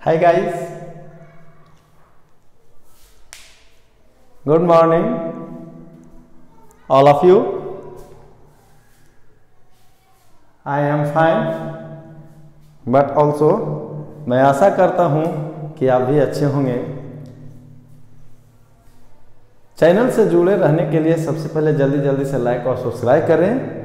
Hi guys, good morning all of you. I am fine, but also मैं आशा करता हूँ कि आप भी अच्छे होंगे। चैनल से जुड़े रहने के लिए सबसे पहले जल्दी से लाइक और सब्सक्राइब करें।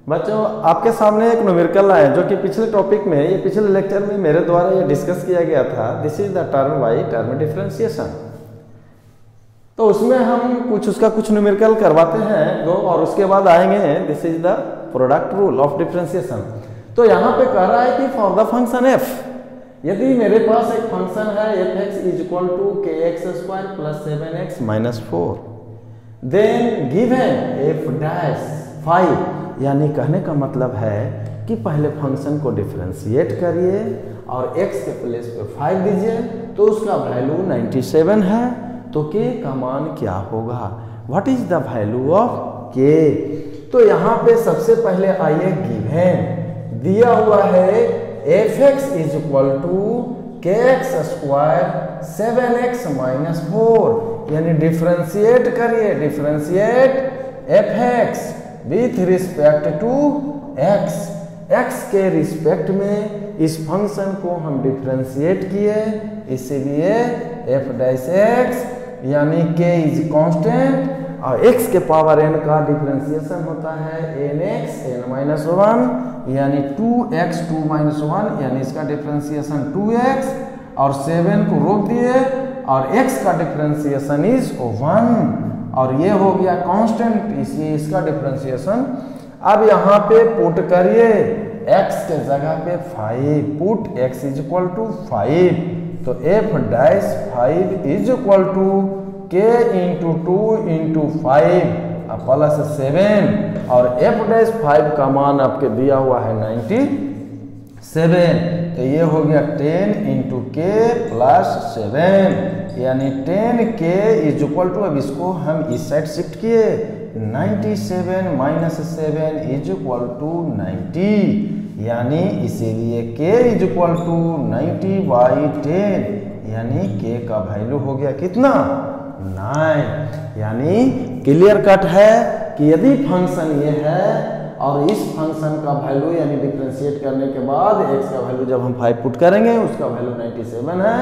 बच्चों, आपके सामने एक न्यूमेरिकल है जो कि पिछले टॉपिक में, ये पिछले लेक्चर में मेरे द्वारा ये डिस्कस किया गया था। This is the term by term differentiation. तो उसमें हम उसका कुछ न्यूमेरिकल करवाते हैं दो, और उसके बाद आएंगे this is the product rule of differentiation. तो यहाँ पे कह रहा है कि फॉर द फंक्शन एफ, यदि मेरे पास एक फंक्शन है F x is equal to के x square plus 7x minus 4, then given f dash 5, यानी कहने का मतलब है कि पहले फंक्शन को डिफरेंशिएट करिए और x के प्लेस पे 5 दीजिए, तो उसका वैल्यू 97 है। तो k का मान क्या होगा? What is the value of k? तो यहाँ पे सबसे पहले आइए गिवन दिया हुआ है F x is equal to के एक्स स्क्वायर 7x माइनस 4, यानी डिफरेंशिएट करिए, differentiate F X with respect to x, x के रिस्पेक्ट में इस फंक्शन को हम डिफरेंशिएट किए, इसीलिए f डैश x यानी k इज कांस्टेंट, और x के पावर n का डिफरेंशिएशन होता है nx n माइनस 1 यानी 2x 2 माइनस 1, यानी इसका डिफरेंशिएशन 2x, और 7 को रोक दिए और x का डिफरेंशिएशन इज 1, और ये हो गया कांस्टेंट, इसलिए इसका डिफरेंशिएशन। अब यहाँ पे पुट करिए x के जगह पे 5, put x is equal to 5, तो f dash 5 is equal to k into 2 into 5 plus 7, और f डैश 5 का मान आपके दिया हुआ है 97, तो ये हो गया 10 इंटू k प्लस 7, यानी 10k इज इक्वल टू, अब इसको हम इस साइड शिफ्ट किए, 97 माइनस 7 इज इक्वल टू 90, यानी इसीलिए k is equal to 90 by 10, यानी k का वैल्यू हो गया कितना? 9। यानी क्लियर कट है कि यदि फंक्शन ये है और इस फंक्शन का वैल्यू यानी डिफरेंशिएट करने के बाद x का वैल्यू जब हम 5 पुट करेंगे उसका वैल्यू 97 है,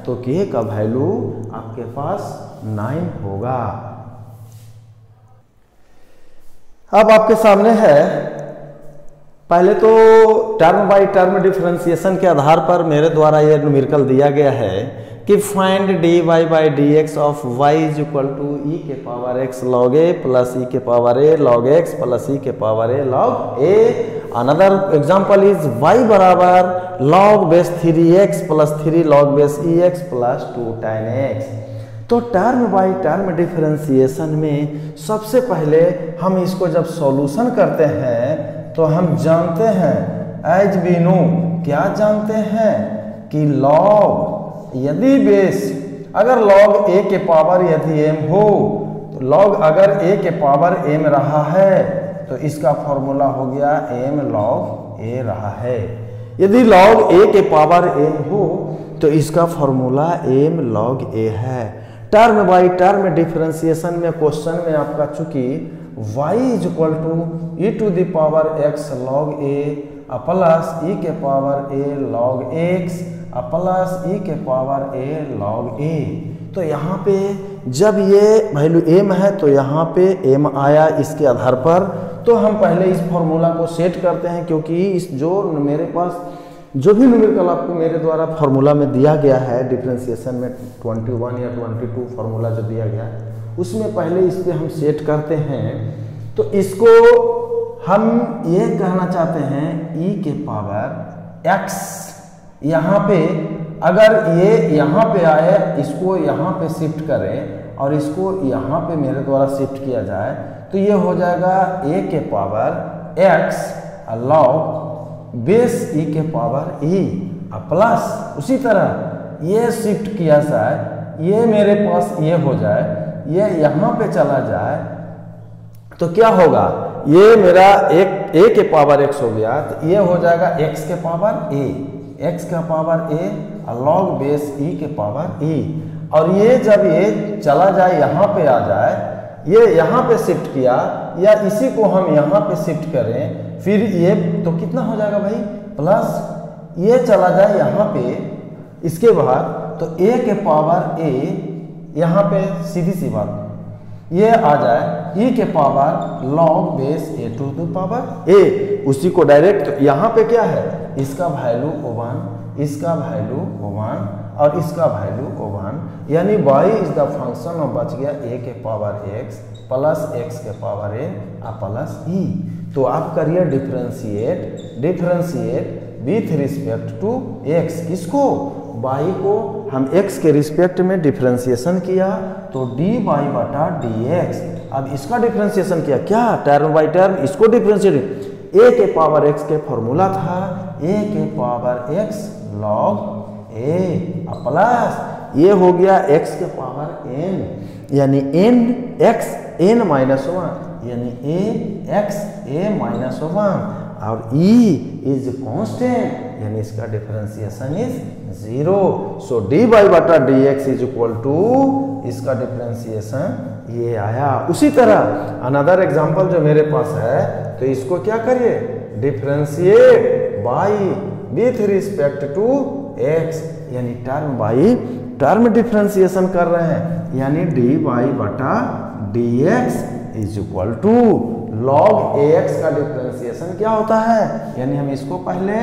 तो k का वैल्यू आपके पास 9 होगा। अब आपके सामने है, पहले तो टर्म बाय टर्म डिफरेंशिएशन के आधार पर मेरे द्वारा यह न्यूमेरिकल दिया गया है कि find dy by dx of y is equal to e के power x log a plus e के power a log x plus e के power a log a। Another example is y बराबर log base 3x plus 3 log base ex plus 2 tan x। तो term by term differentiation में सबसे पहले हम इसको जब सॉल्यूशन करते हैं तो हम जानते हैं, एज वी नो, क्या जानते हैं कि log, यदि बेस अगर log a के पावर यदि m हो, तो log अगर a के पावर m रहा है तो इसका फॉर्मूला हो गया m log a रहा है। यदि log a के पावर m हो तो इसका फॉर्मूला m log a है। टर्म बाय टर्म डिफरेंशिएशन में क्वेश्चन में आपका चूंकि y is equal to e to the power x log a plus e के power a log x plus e के पावर a log a, तो यहाँ पे जब ये वैल्यू m है तो यहाँ पे m आया इसके आधार पर, तो हम पहले इस फॉर्मूला को सेट करते हैं, क्योंकि इस जो मेरे पास जो भी न्यूमेरिकल आपको मेरे द्वारा फॉर्मूला में दिया गया है डिफरेंशिएशन में 21 या 22 फार्मूला जो दिया गया है उसमें पहले इस पे हम सेट करते हैं। तो इसको हम ये कहना चाहते हैं e के पावर x, यहाँ पे अगर ये यहाँ पे आए, इसको यहाँ पे शिफ्ट करें और इसको यहाँ पे मेरे द्वारा शिफ्ट किया जाए, तो ये हो जाएगा a के power x log base e के पावर e प्लस, उसी तरह ये शिफ्ट किया जाए, ये मेरे पास ये हो जाए, ये यहाँ पे चला जाए, तो क्या होगा, ये मेरा एक a के पावर x हो गया, तो ये हो जाएगा x के पावर a, x का पावर a और log बेस e के पावर e। और ये जब ये चला जाए यहाँ पे आ जाए, ये यहाँ पे शिफ्ट किया या इसी को हम यहाँ पे शिफ्ट करें, फिर ये तो कितना हो जाएगा भाई, प्लस ये चला जाए यहाँ पे, इसके बाद तो a के पावर a यहाँ पे सीधी सी बात ये आ जाए e के power log base a to the power a। उसी को डायरेक्ट यहाँ पे क्या है, इसका वैल्यू 1, इसका वैल्यू 1 और इसका वैल्यू 1, यानी y is the function of बच गया a के पावर x प्लस x के पावर a और प्लस e। तो आप करिए differentiate with respect to x, किसको, y को हम x के रिस्पेक्ट में डिफरेंशिएशन किया तो dy बटा dx। अब इसका डिफरेंशिएशन किया, क्या टर्म बाई टर्म इसको डिफरेंशिएट, a के पावर x के फॉर्मूला था a के power x log a plus ये हो गया x के पावर n, यानी n x n माइनस 1, यानी a x a माइनस 1 और e इज कांस्टेंट, यानी इसका डिफरेंशिएशन इज 0। सो dy बटा dx इज इक्वल टू इसका डिफरेंशिएशन ये आया। उसी तरह अनदर एग्जांपल जो मेरे पास है, तो इसको क्या करिए, differentiate by with respect to x, यानी टर्म बाई टर्म डिफरेंशिएशन कर रहे हैं, यानी dy बटा dx is equal to log ax का डिफरेंशिएशन क्या होता है, यानी हम इसको पहले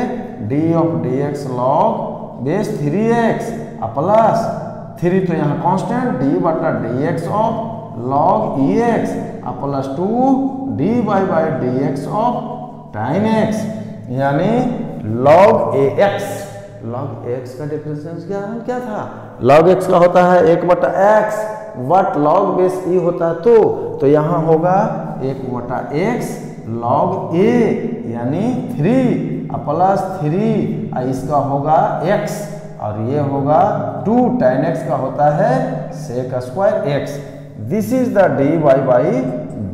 d of dx log base 3x plus 3 तो यहाँ कांस्टेंट d बटा dx of log ex plus 2 dy by dx of tan x, यानी log ax का डिफरेंशिएशन क्या था, log x का होता है 1 बटा x, what log base e होता है तो यहाँ होगा 1 बटा x log a, यानी 3 प्लस 3 इसका होगा x और ये होगा 2 tan x का होता है sec square x। This is the dy by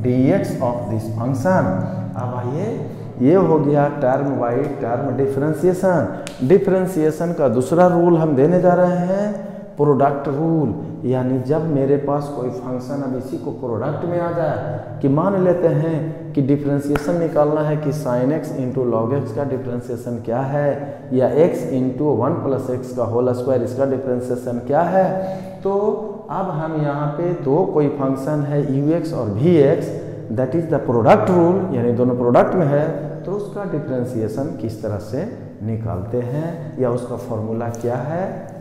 dx of this function. अब आइए, ये हो गया टर्म बाई टर्म डिफरेंशिएशन का दूसरा रूल हम देने जा रहे हैं, प्रोडक्ट रूल। यानी जब मेरे पास कोई फंक्शन, अब इसी को प्रोडक्ट में आ जाए कि मान लेते हैं कि डिफरेंशिएशन निकालना है कि sin x into log x का डिफरेंशिएशन क्या है, या x इंटू 1 प्लस एक्स का होल स्क्वायर इसका डिफरेंशिएशन क्या है। तो अब हम यहाँ पे दो कोई फंक्शन है ux और vx, that is the product rule, यानी दोनों प्रोडक्ट में है, तो उसका डिफरेंशिएशन किस तरह से निकालते हैं या उसका फॉर्मूला क्या है।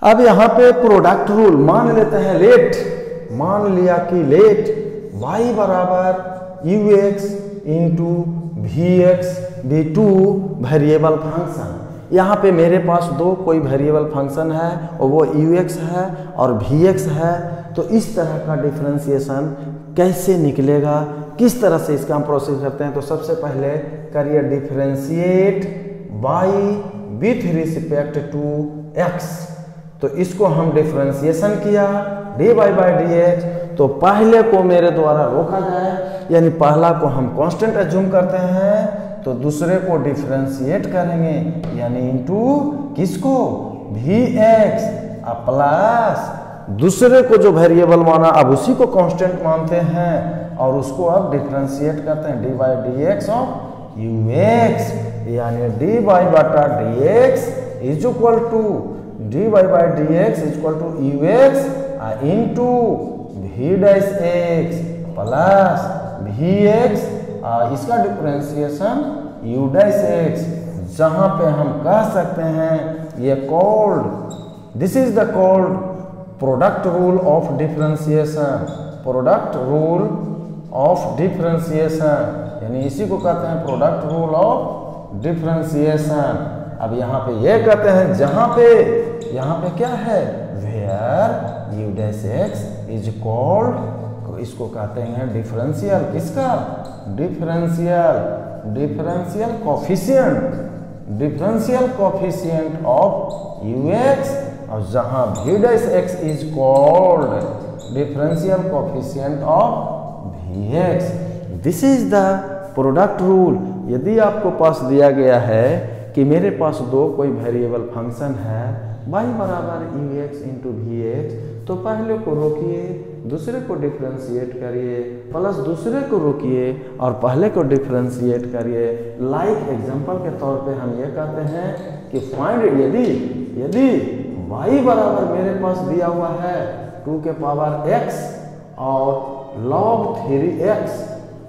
अब यहाँ पे प्रोडक्ट रूल मान लेते हैं लेट, मान लिया कि लेट y बराबर ux इंटू vx भी टू वेरिएबल फंक्शन। यहाँ पे मेरे पास दो कोई वेरिएबल फंक्शन है और वो ux है और vx है, तो इस तरह का डिफरेंशिएशन कैसे निकलेगा, किस तरह से इसका हम प्रोसेस करते हैं। तो सबसे पहले करिए differentiate by with respect to x, तो इसको हम डिफरेंशिएशन किया dy बाई dx, तो पहले को मेरे द्वारा रोका जाए, यानी पहला को हम कांस्टेंट एज्यूम करते हैं, तो दूसरे को डिफरेंशिएट करेंगे, यानी इनटू किसको, vx प्लस दूसरे को जो वेरिएबल माना अब उसी को कांस्टेंट मानते हैं और उसको अब डिफरेंशिएट करते हैं dy by dx of ux, यानी dy बटा dx is equal to dy by dx is equal to ux into v dash x plus vx इसका डिफरेंशिएशन u डैश x, जहां पे हम कह सकते हैं ये called, this is the called product rule of differentiation, product rule of differentiation, यानी इसी को कहते हैं प्रोडक्ट रूल ऑफ डिफरेंशिएशन। अब यहाँ पे ये कहते हैं जहां पे, यहाँ पे क्या है, where u dash x is called, इसको कहते हैं डिफरेंशियल, किसका, डिफरेंशियल कोफिशिएंट ऑफ ux, और जहां v dash x is called differential coefficient of vx। This is the product rule, यदि आपको पास दिया गया है कि मेरे पास दो कोई वेरिएबल फंक्शन है y बराबर U X into V X, तो पहले को रोकिए, दूसरे को डिफ्रेंशिएट करिए, प्लस दूसरे को रोकिए और पहले को डिफ्रेंशिएट करिए। लाइक एग्जांपल के तौर पे हम ये कहते हैं कि फाइंड यदि y बराबर मेरे पास दिया हुआ है 2 के पावर x और log 3x,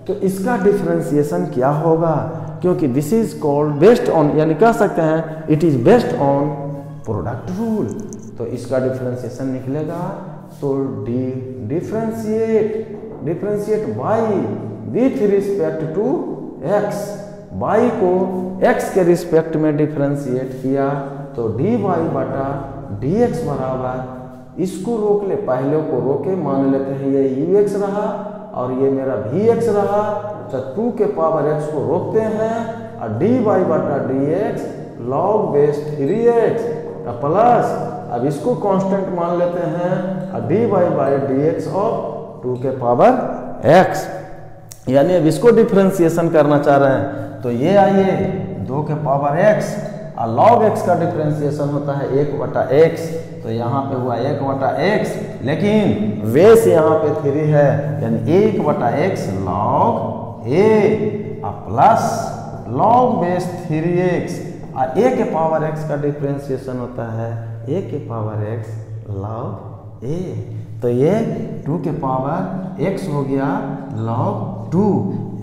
तो इसका डिफ्रेंशिएशन क्या होगा, क्योंकि this is called based on, यानी कह सकते हैं it is based on product rule. तो इसका डिफ्रेंशिएशन निकलेगा, तो differentiate y with respect to x, y को x के रिस्पेक्ट में डिफ्रेंशिएट किया, तो dy बटा dx बराबर, इसको रोक ले, पहले को रोके, मान लेते हैं ये ux रहा और ये मेरा vx रहा, तो 2 के पावर x को रोकते हैं और dy बटा dx log base 3x plus, अब इसको कांस्टेंट मान लेते हैं और dy बाई dx ऑफ 2 के पावर x, यानी अब इसको डिफ्रेंशिएशन करना चाह रहे हैं, तो ये आइए 2 के पावर x और log x का डिफ्रेंशिएशन होता है 1 बटा x, तो यहाँ पे हुआ 1 बटा x, लेकिन बेस यहाँ पे 3 है, यानी 1 बटा x log a plus log base 3x और a के पावर x का डिफ्रेंशिएशन होता है a के पावर x log a, तो ये 2 के पावर x हो गया log 2।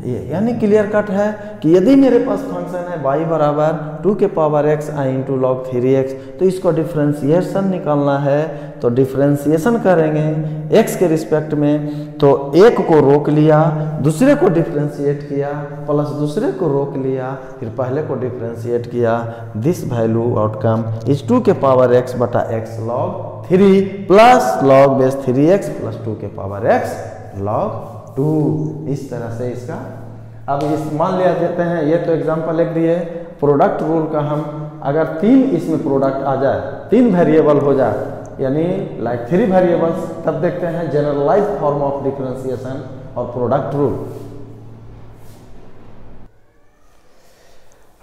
यानी क्लियर कट है कि यदि मेरे पास फंक्शन है y बराबर 2 के पावर x आई इंटू लॉग 3x, तो इसको डिफ्रेंशिएशन निकालना है, तो डिफ्रेंशिएशन करेंगे x के रिस्पेक्ट में, तो एक को रोक लिया, दूसरे को डिफ्रेंशिएट किया, प्लस दूसरे को रोक लिया, फिर पहले को डिफ्रेंशिएट किया, दिस वैल्यू आउटकम इज 2 के पावर x बटा x log 3 plus log base 3x plus 2 के पावर x लॉग 2। इस तरह से इसका, अब इस मान लिया देते हैं, ये तो एग्जांपल लिख दिए, प्रोडक्ट रूल का हम अगर 3 इसमें प्रोडक्ट आ जाए, 3 वेरिएबल हो जाए, यानी लाइक 3 वेरिएबल्स, तब देखते हैं जनरलाइज्ड फॉर्म ऑफ डिफरेंशिएशन और प्रोडक्ट रूल।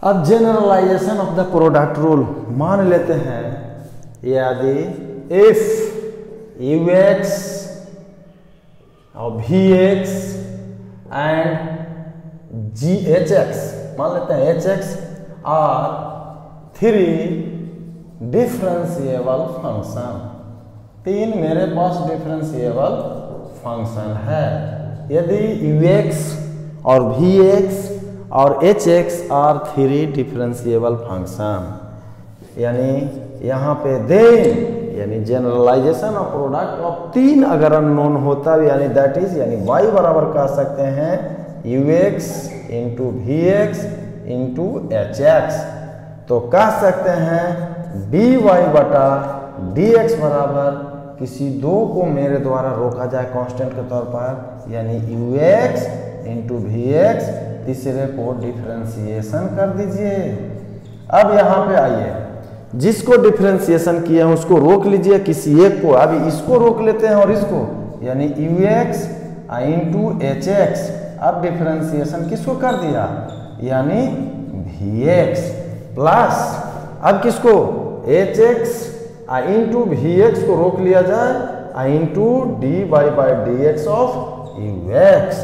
अब generalisation of the product rule मान लेते हैं, यदि इफ यू एक्स और Vx एंड Hx, मान लेते हैं Hx आर 3 डिफरेंशिएबल फंक्शन, 3 मेरे पास डिफरेंशिएबल फंक्शन है। यदि Ux और Vx और Hx आर 3 डिफरेंशिएबल फंक्शन, यानी यहाँ पे देन, यानी जनरलाइजेशन ऑफ प्रोडक्ट ऑफ 3 अगर अननोन होता, यानी दैट इज, यानी y बराबर कह सकते हैं ux into V X into H x, तो कह सकते हैं dy बटा dx बराबर, किसी 2 को मेरे द्वारा रोका जाए कांस्टेंट के तौर पर, यानी ux इंटू वी एक्स, तीसरे को डिफ्रेंशिएशन कर दीजिए। अब यहाँ पे आइए, जिसको डिफरेंशिएशन किया है उसको रोक लीजिए, किसी एक को, अभी इसको रोक लेते हैं और इसको, यानी ux इंटू एच एक्स, अब डिफरेंशिएशन किसको कर दिया, यानी vx प्लस, अब किसको hx इंटू vx को रोक लिया जाए into dy by dx of ux,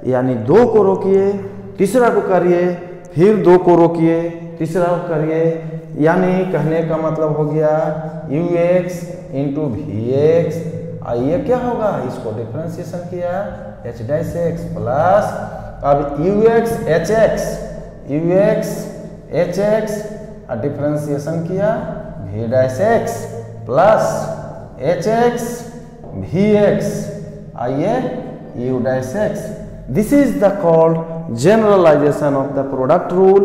यानी 2 को रोकिए, तीसरा को करिए, फिर 2 को रोकिए, तीसरा को करिए, यानी कहने का मतलब हो गया ux इंटू वी एक्स, ये क्या होगा, इसको डिफरेंशिएशन किया h डैश x प्लस, अब ux hx डिफरेंशिएशन किया v dash x plus hx vx, आइए u dash x। This is the called generalisation of the product rule,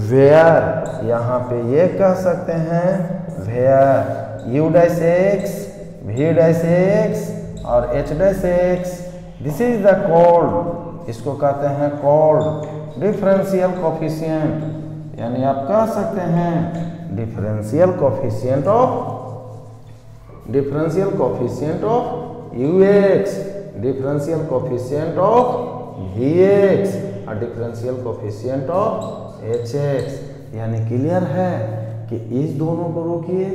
where, यहाँ पे ये कह सकते हैं where u dash x v dash x और h dash x, this is the called, इसको कहते हैं कॉल्ड डिफरेंशियल कोफिशिएंट, यानी आप कह सकते हैं differential coefficient of ux, differential coefficient of vx, और differential coefficient of H x. यानी क्लियर है कि इस दोनों को रोकिए,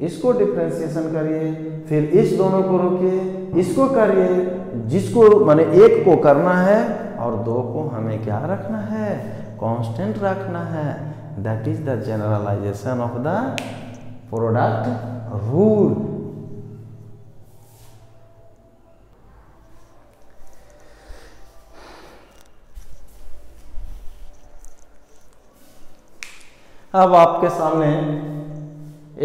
इसको डिफरेंशिएशन करिए, फिर इस दोनों को रोकिए, इसको करिए, जिसको माने एक को करना है और दो को हमें क्या रखना है, कांस्टेंट रखना है। That is the generalisation of the product rule. अब आपके सामने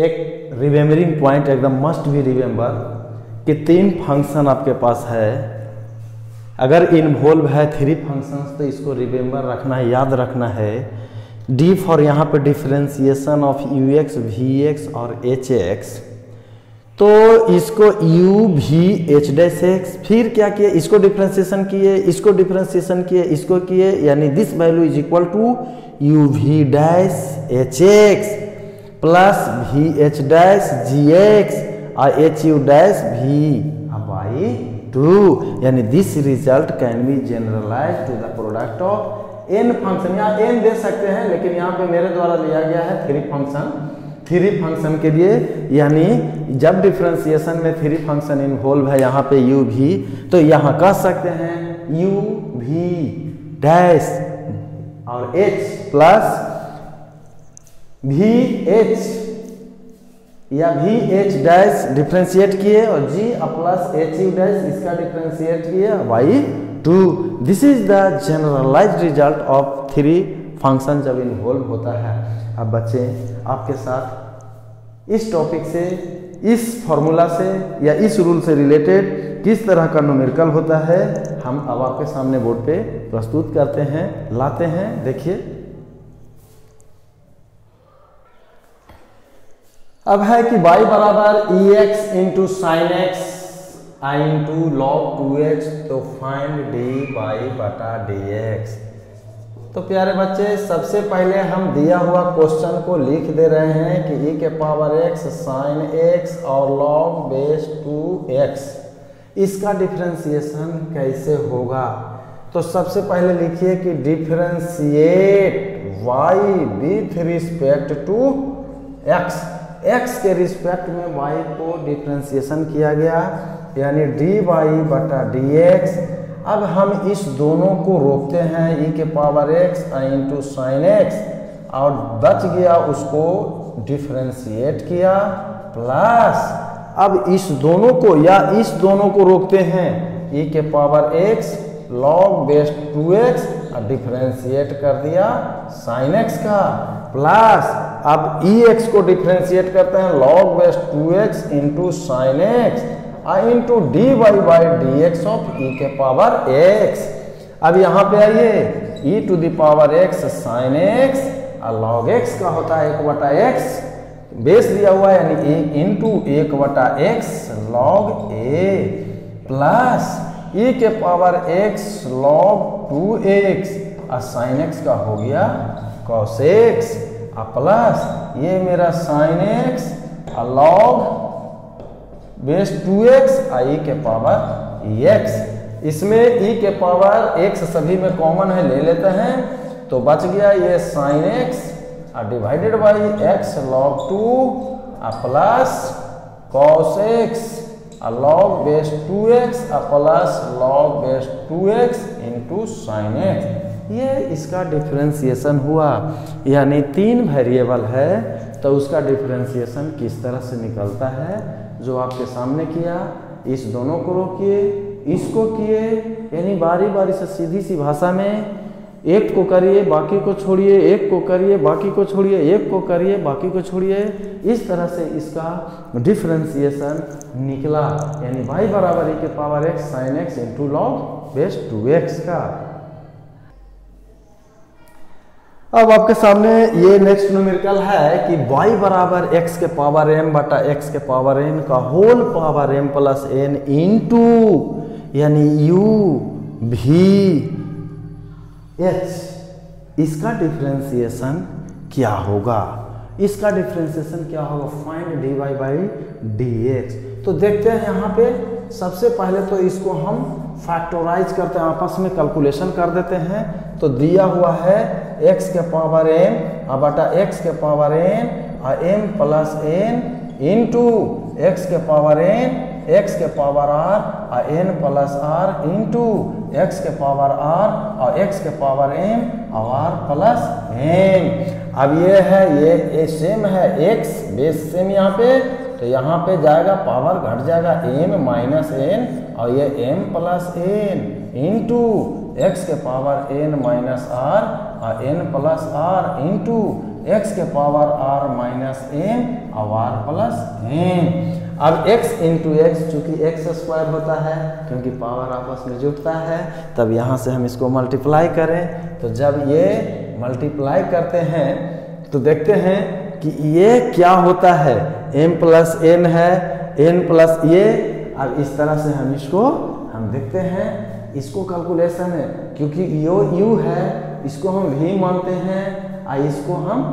एक रिमेम्बरिंग पॉइंट एकदम मस्ट बी रिमेम्बर कि 3 फंक्शन आपके पास है। अगर इन्वॉल्व है 3 फंक्शंस तो इसको रिमेम्बर रखना है, याद रखना है। डी फॉर यहाँ पे differentiation of u x, v x और एच एक्स, तो इसको u v h dash x, फिर क्या किए, इसको डिफरेंशिएशन किए, इसको डिफरेंशिएशन किए, इसको किए, यानी this value is equal to u v dash h x plus v h dash g x और h u dash v by 2। यानी this result can be generalize to the product of n function. यहाँ n दे सकते हैं, लेकिन यहाँ पे मेरे द्वारा लिया गया है 3 फंक्शन। 3 फंक्शन के लिए, यानी जब डिफरेंशिएशन में 3 फंक्शन इन्वॉल्व है यहाँ पे यू भी, तो यहाँ कह सकते हैं यू भी डैश और एच प्लस वी एच या वी एच डैश डिफरेंशिएट किए और g plus h u dash इसका डिफरेंशिएट किए by 2। This is the generalised result of 3 function जब इन्वॉल्व होता है। अब बच्चे आपके साथ इस टॉपिक से, इस फॉर्मूला से या इस रूल से रिलेटेड किस तरह का न्यूमेरिकल होता है हम अब आपके सामने बोर्ड पे प्रस्तुत करते हैं, लाते हैं। देखिए अब है कि y बराबर ई एक्स इंटू साइन एक्स आई इंटू लॉग 2x, तो फाइंड डी वाई बटा डी एक्स। तो प्यारे बच्चे सबसे पहले हम दिया हुआ क्वेश्चन को लिख दे रहे हैं कि e के पावर x साइन x और log बेस 2x, इसका डिफरेंशिएशन कैसे होगा। तो सबसे पहले लिखिए कि differentiate y with respect to x, x के रिस्पेक्ट में y को डिफरेंशिएशन किया गया, यानी dy बटा dx। अब हम इस दोनों को रोकते हैं, e के power x into sine x, और बच गया उसको डिफरेंशिएट किया, प्लस अब इस दोनों को या इस दोनों को रोकते हैं, e के power x log base 2x और डिफरेंशिएट कर दिया साइन x का, प्लस अब ex को डिफरेंशिएट करते हैं log base 2x into sine x into d y by d x of e के पावर x। अब यहाँ पे आइए, e to the power x sine x और log x का होता है 1 बटा x, बेस दिया हुआ है यानी इंटू 1 बटा x log a, plus e के पावर x log 2x और साइन x का हो गया cos x, प्लस ये मेरा साइन x और log बेस 2x i के पावर x। इसमें e के पावर x सभी में कॉमन है, ले लेते हैं, तो बच गया ये साइन x और divided by x log 2 plus cos x log base 2x plus log base 2x into sine x। ये इसका डिफरेंशिएशन हुआ, यानी 3 वेरिएबल है तो उसका डिफरेंशिएशन किस तरह से निकलता है जो आपके सामने किया। इस दोनों को रोकिए, इसको किए, यानी बारी बारी से सीधी सी भाषा में एक को करिए बाकी को छोड़िए, एक को करिए बाकी को छोड़िए, एक को करिए बाकी को छोड़िए, इस तरह से इसका डिफरेंशिएशन निकला, यानी y बराबर e के power x sine x into log base 2x का। अब आपके सामने ये नेक्स्ट न्यूमेरिकल है कि y बराबर x के पावर m बटा x के पावर n का whole power m plus n into यानी u v h, इसका डिफरेंशिएशन क्या होगा, इसका डिफरेंशिएशन क्या होगा, फाइंड dy बाई dx। तो देखते हैं यहाँ पे सबसे पहले तो इसको हम फैक्टराइज करते हैं, आपस में कैलकुलेशन कर देते हैं। तो दिया हुआ है x के पावर m बटा x के पावर n और m plus n into x के पावर n x के पावर r और n plus r into x के पावर r और x के पावर m और r प्लस m। अब ये है ये सेम है x बेस सेम यहाँ पे, तो यहाँ पे जाएगा पावर घट जाएगा m माइनस n और ये m plus n into x के पावर n माइनस r और n plus r into x के पावर r माइनस m और r प्लस m। अब x इंटू एक्स, चूंकि x स्क्वायर होता है क्योंकि पावर आपस में जुड़ता है, तब यहाँ से हम इसको मल्टीप्लाई करें। तो जब ये मल्टीप्लाई करते हैं तो देखते हैं कि ये क्या होता है, m प्लस n है, n प्लस ये। अब इस तरह से हम इसको हम देखते हैं, इसको कैलकुलेशन है क्योंकि यो u है, इसको हम v मानते हैं और इसको हम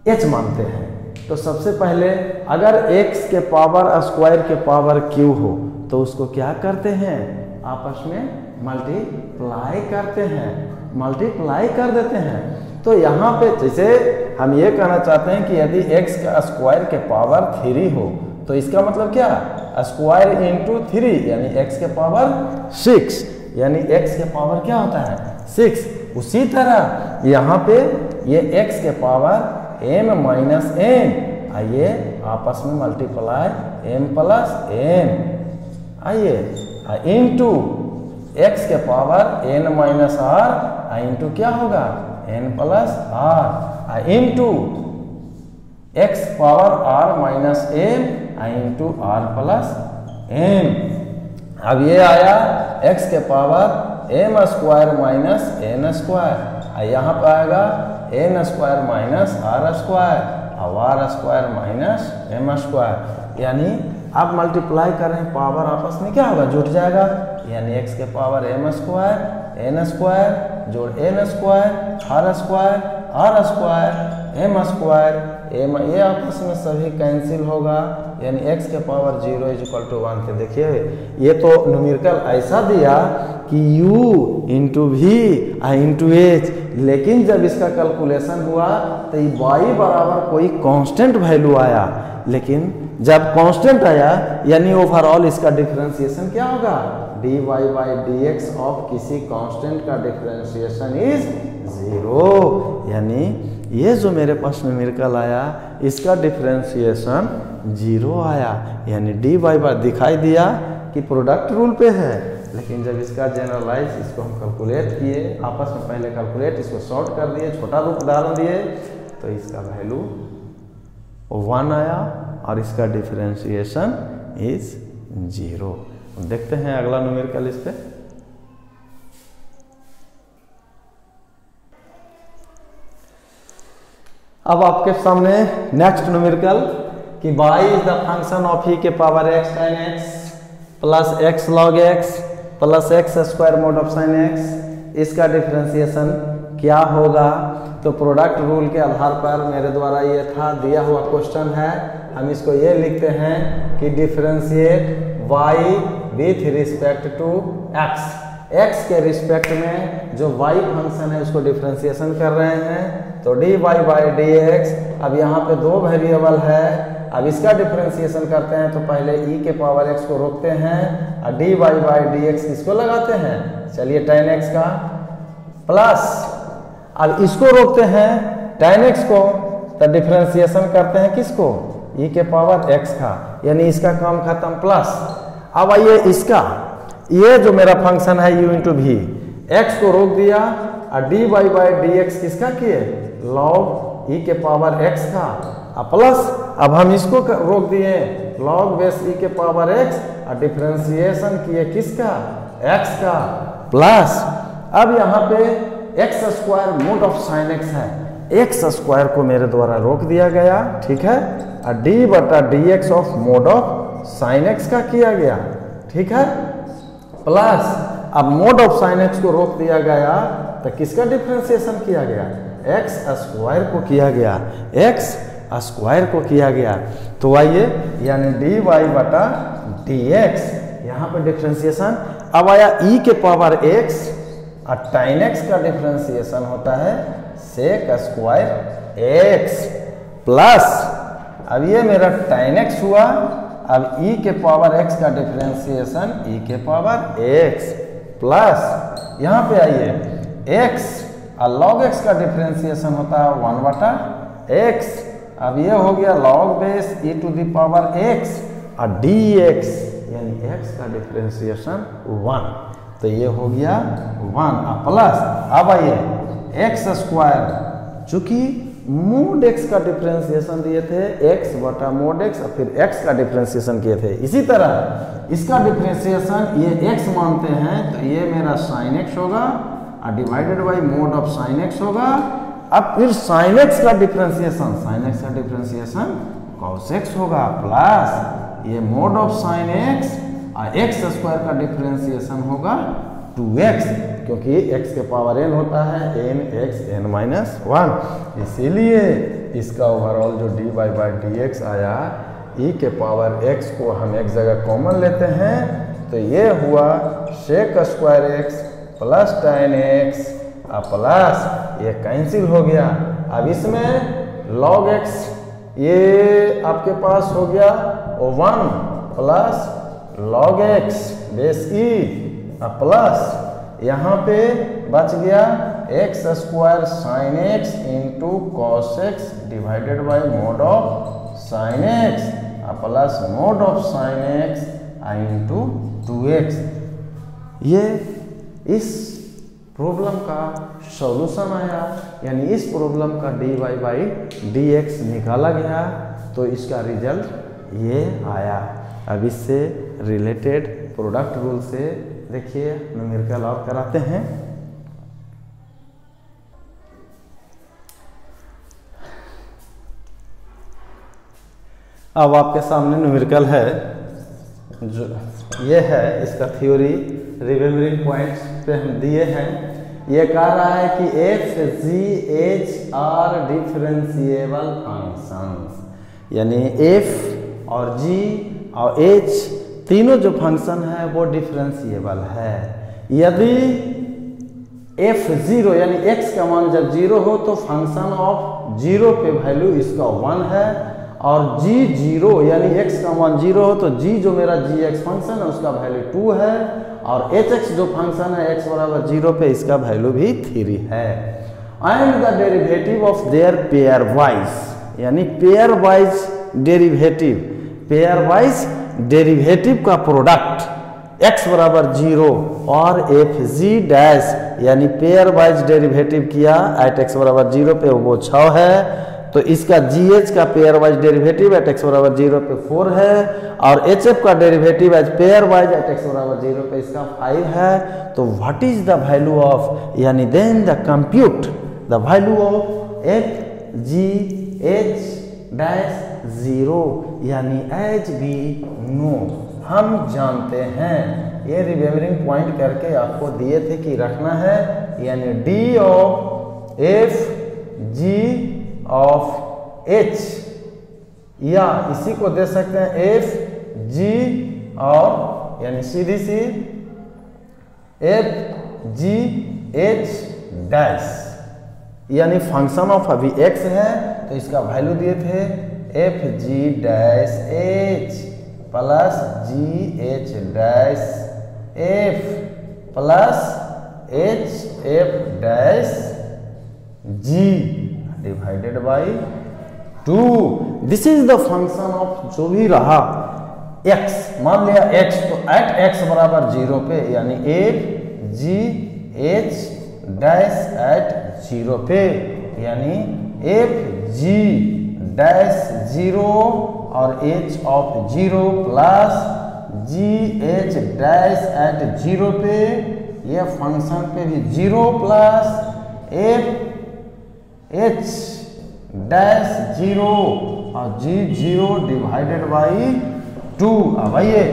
h मानते हैं। तो सबसे पहले अगर x के पावर स्क्वायर के पावर q हो तो उसको क्या करते हैं, आपस में मल्टीप्लाई करते हैं, मल्टीप्लाई कर देते हैं। तो यहाँ पे जैसे हम ये कहना चाहते हैं कि यदि x का स्क्वायर के पावर 3 हो तो इसका मतलब क्या, स्क्वायर इंटू 3 यानी x के पावर 6, यानी x के पावर क्या होता है 6। उसी तरह यहाँ पे ये x के पावर m माइनस n, आइए आपस में मल्टीप्लाई m प्लस n, आइए इंटू x के power n minus r into क्या होगा n plus r into x power r minus m into r plus m। अब ये आया x के power m square minus n square, यहाँ पर आएगा n square minus r square और r square minus m square. यानी आप मल्टीप्लाई कर रहे हैं, पावर आपस में क्या होगा जुट जाएगा, यानी x के power m square n square जोड़ n square r square r square m square m, ये आपस में सभी कैंसिल होगा, यानी x के पावर 0 = 1 के। देखिए ये तो न्यूमेरिकल ऐसा दिया कि u into v into h, लेकिन जब इसका कैलकुलेशन हुआ तो ये y बराबर कोई कांस्टेंट वैल्यू आया, लेकिन जब कांस्टेंट आया यानी ओवरऑल इसका डिफरेंशिएशन क्या होगा, dy बाई dx ऑफ किसी कांस्टेंट का डिफरेंशिएशन इज 0। यानी ये जो मेरे पास न्यूमेरिकल आया इसका डिफरेंशिएशन 0 आया, यानी dy बाई दिखाई दिया कि प्रोडक्ट रूल पे है, लेकिन जब इसका जनरलाइज इसको हम कैलकुलेट किए, आपस में पहले कैलकुलेट इसको शॉर्ट कर दिए, छोटा रूप उदाहरण दिए, तो इसका वैल्यू 1 आया और इसका डिफरेंशिएशन इज 0। देखते हैं अगला न्यूमेरिकल इस पे। अब आपके सामने नेक्स्ट न्यूमेरिकल कि y is the function of e के power x sin x plus x log x plus x square mode of sin x, इसका डिफरेंशिएशन क्या होगा। तो प्रोडक्ट रूल के आधार पर मेरे द्वारा ये था दिया हुआ क्वेश्चन है, हम इसको ये लिखते हैं कि differentiate y with respect to x, x के रिस्पेक्ट में जो y फंक्शन है उसको डिफरेंशिएशन कर रहे हैं। तो dy बाई dx, अब यहाँ पे दो वेरिएबल है, अब इसका डिफरेंशिएशन करते हैं तो पहले e के पावर x को रोकते हैं और dy बाई dx किसको लगाते हैं, चलिए tan x का, प्लस अब इसको रोकते हैं tan x को, तो डिफरेंशिएशन करते हैं किसको, e के पावर x का, यानी इसका काम खत्म, प्लस अब आइए इसका, ये जो मेरा फंक्शन है u इंटू वी, x को रोक दिया और dy बाई dx किसका किए, log e के पावर x का, प्लस अब हम इसको रोक दिए log बेस e के पावर x और डिफरेंशिएशन किए किसका, x का, प्लस अब यहाँ पे x square mode of sine x है, x स्क्वायर को मेरे द्वारा रोक दिया गया, ठीक है, और d बटा dx of mode of sine x का किया गया, ठीक है, प्लस अब मोड ऑफ साइन x को रोक दिया गया तो किसका डिफरेंशिएशन किया गया, x स्क्वायर को किया गया, x स्क्वायर को किया गया। तो आइए यानी dy बटा dx, यहाँ पर डिफरेंशिएशन अब आया e के पावर x और tan x का डिफरेंशिएशन होता है sec स्क्वायर x प्लस, अब ये मेरा tan x हुआ, अब e के पावर x का डिफरेंशिएशन e के पावर x प्लस, यहाँ पे आइए x और log x का डिफरेंशिएशन होता है 1/x, अब ये हो गया log base e to the power x और dx यानी x का डिफरेंशिएशन 1, तो ये हो गया 1 प्लस, अब आइए x स्क्वायर, चूंकि मोड x का डिफरेंशिएशन दिए थे x बटा मोड x और फिर x का डिफरेंशिएशन किए थे, इसी तरह इसका डिफरेंशिएशन ये x मानते हैं तो ये मेरा sin x होगा और divided by mode of sin x होगा, अब फिर sin x का डिफरेंशिएशन cos x होगा प्लस ये मोड ऑफ sin x और x स्क्वायर का डिफरेंशिएशन होगा 2x, क्योंकि x के पावर n होता है nx n-1, इसीलिए इसका ओवरऑल जो dy बाई dx आया e के पावर x को हम एक जगह कॉमन लेते हैं तो ये हुआ sec square x plus tan x plus ये कैंसिल हो गया, अब इसमें log x ये आपके पास हो गया 1 plus log x base e plus यहाँ पे बच गया x square sin x into cos x divided by mode of sin x plus mode of sin x into 2x। ये इस प्रॉब्लम का सॉल्यूशन आया, यानी इस प्रॉब्लम का dy बाई dx निकाला गया, तो इसका रिजल्ट ये आया। अब इससे रिलेटेड प्रोडक्ट रूल से देखिए न्यूमेरिकल और कराते हैं। अब आपके सामने न्यूमेरिकल है, जो ये है इसका थ्योरी, रिमेम्बरिंग पॉइंट्स पे हम दिए हैं। ये कह रहा है कि f, g, h are differentiable functions, यानी f और g और h तीनों जो फंक्शन है वो डिफरेंशिएबल है। यदि f0 यानी x का मान जब 0 हो तो फंक्शन ऑफ 0 पे वैल्यू इसका 1 है, और g0 यानी x का मान 0 हो तो g जो मेरा gx फंक्शन है उसका वैल्यू 2 है, और hx जो फंक्शन है x बराबर 0 पे इसका वैल्यू भी 3 है। And the derivative of their pair wise, यानी पेयर वाइज डेरिवेटिव का प्रोडक्ट x बराबर 0 और fg डैश यानी पेयर वाइज डेरिवेटिव किया एट x बराबर 0 पे वो 6 है, तो इसका gh का pairwise derivative at x बराबर 0 पे 4 है, और hf का derivative as pairwise at x बराबर 0 पे इसका 5 है। तो what is the value of, यानी then the compute the value of f g h dash 0, यानी एज वी नो, हम जानते हैं, ये रिमेम्बरिंग पॉइंट करके आपको दिए थे कि रखना है, यानी d of f g of h, या इसी को दे सकते हैं f g और यानी सीधी सी f g h डैश, यानी फंक्शन ऑफ अभी x है तो इसका वैल्यू दिए थे f g dash h plus g h dash f plus h f dash g divided by 2। This is the function of जो भी रहा x, मान लिया x, तो एट x बराबर 0 पे यानी f g h dash at 0 पे, यानी f g डैश 0 और h of 0 plus g h dash at 0 पे, ये फंक्शन पे भी 0 प्लस f h डैश 0 और g 0 डिवाइडेड बाई 2। अब आइए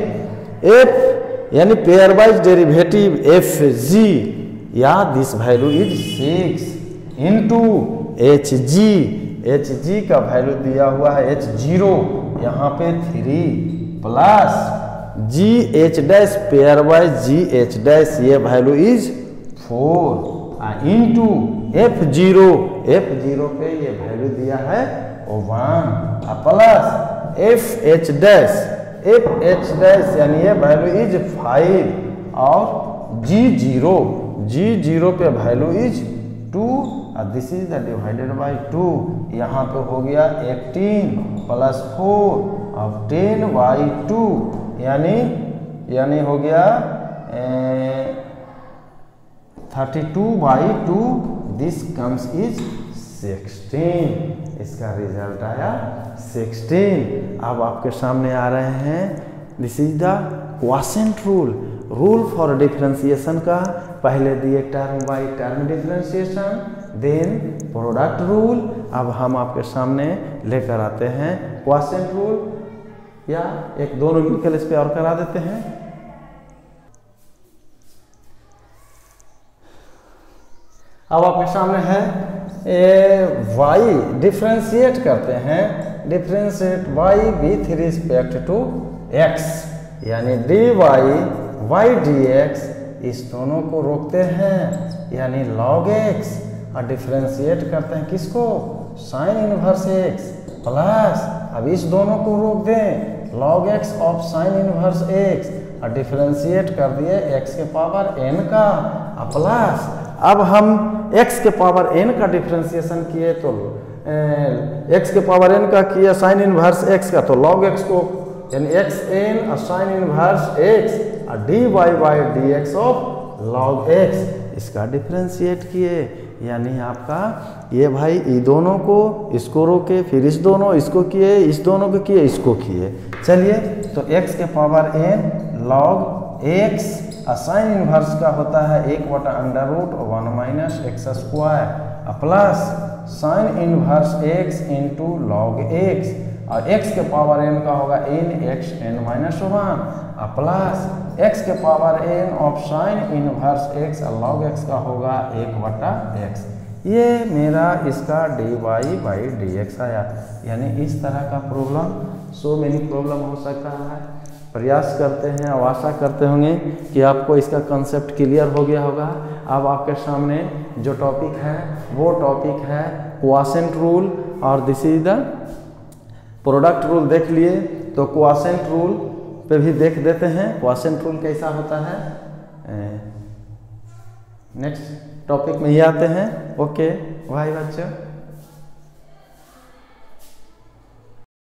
f यानी pairwise derivative f g, या this value is 6 into h g का वैल्यू दिया हुआ है h0 यहाँ पे 3 plus g h dash pairwise g h dash ये वैल्यू इज 4 इंटू F0 पे ये वैल्यू दिया है 1 प्लस एफ एच डैश यानी ये वैल्यू इज 5 और G0 पे वैल्यू इज 2 और this is the divided by 2। यहाँ पे हो गया 18 प्लस 4 और 10 बाई 2 यानी हो गया 32 बाई 2 दिस कम्स इज 16। इसका रिजल्ट आया 16। अब आपके सामने आ रहे हैं this is the quotient rule for differentiation का। पहले दिए term by term differentiation, then product rule. अब हम आपके सामने लेकर आते हैं क्वोशिएंट रूल या एक दो न्यूमेरिकल इस पे और करा देते हैं। अब आपके सामने है वाई डिफरेंशिएट करते हैं, differentiate y with respect to x यानी डी वाई डी एक्स, इस दोनों को रोकते हैं यानी log x और डिफरेंशिएट करते हैं किसको, साइन इनवर्स x प्लस, अब इस दोनों को रोक दें log x of sine inverse x और डिफरेंशिएट कर दिए x के पावर n का प्लस। अब हम x के पावर n का डिफरेंशिएशन किए तो x के पावर n का किया साइन इनवर्स x का तो log x को यानी x n और साइन इनवर्स x और dy by dx of log x इसका डिफरेंशिएट किए यानी आपका ये भाई ये दोनों को इसको रोके फिर इस दोनों इसको किए इस दोनों को किए इसको किए। चलिए तो x के power n log x sine inverse का होता है 1/√1 minus x square plus sine inverse x into log x और x के पावर n का होगा n(x(n-1) प्लस x के power n of sine inverse x और लॉग x का होगा 1/x। ये मेरा इसका dy बाई dx आया। यानी इस तरह का प्रॉब्लम सो मेनी प्रॉब्लम हो सकता है। प्रयास करते हैं और आशा करते होंगे कि आपको इसका कंसेप्ट क्लियर हो गया होगा। अब आपके सामने जो टॉपिक है वो टॉपिक है क्वोशिएंट रूल और this is the product rule देख लिए तो क्वोशिएंट रूल पे भी देख देते हैं क्वोशिएंट रूल कैसा होता है। नेक्स्ट टॉपिक में ही आते हैं। ओके भाई बच्चों।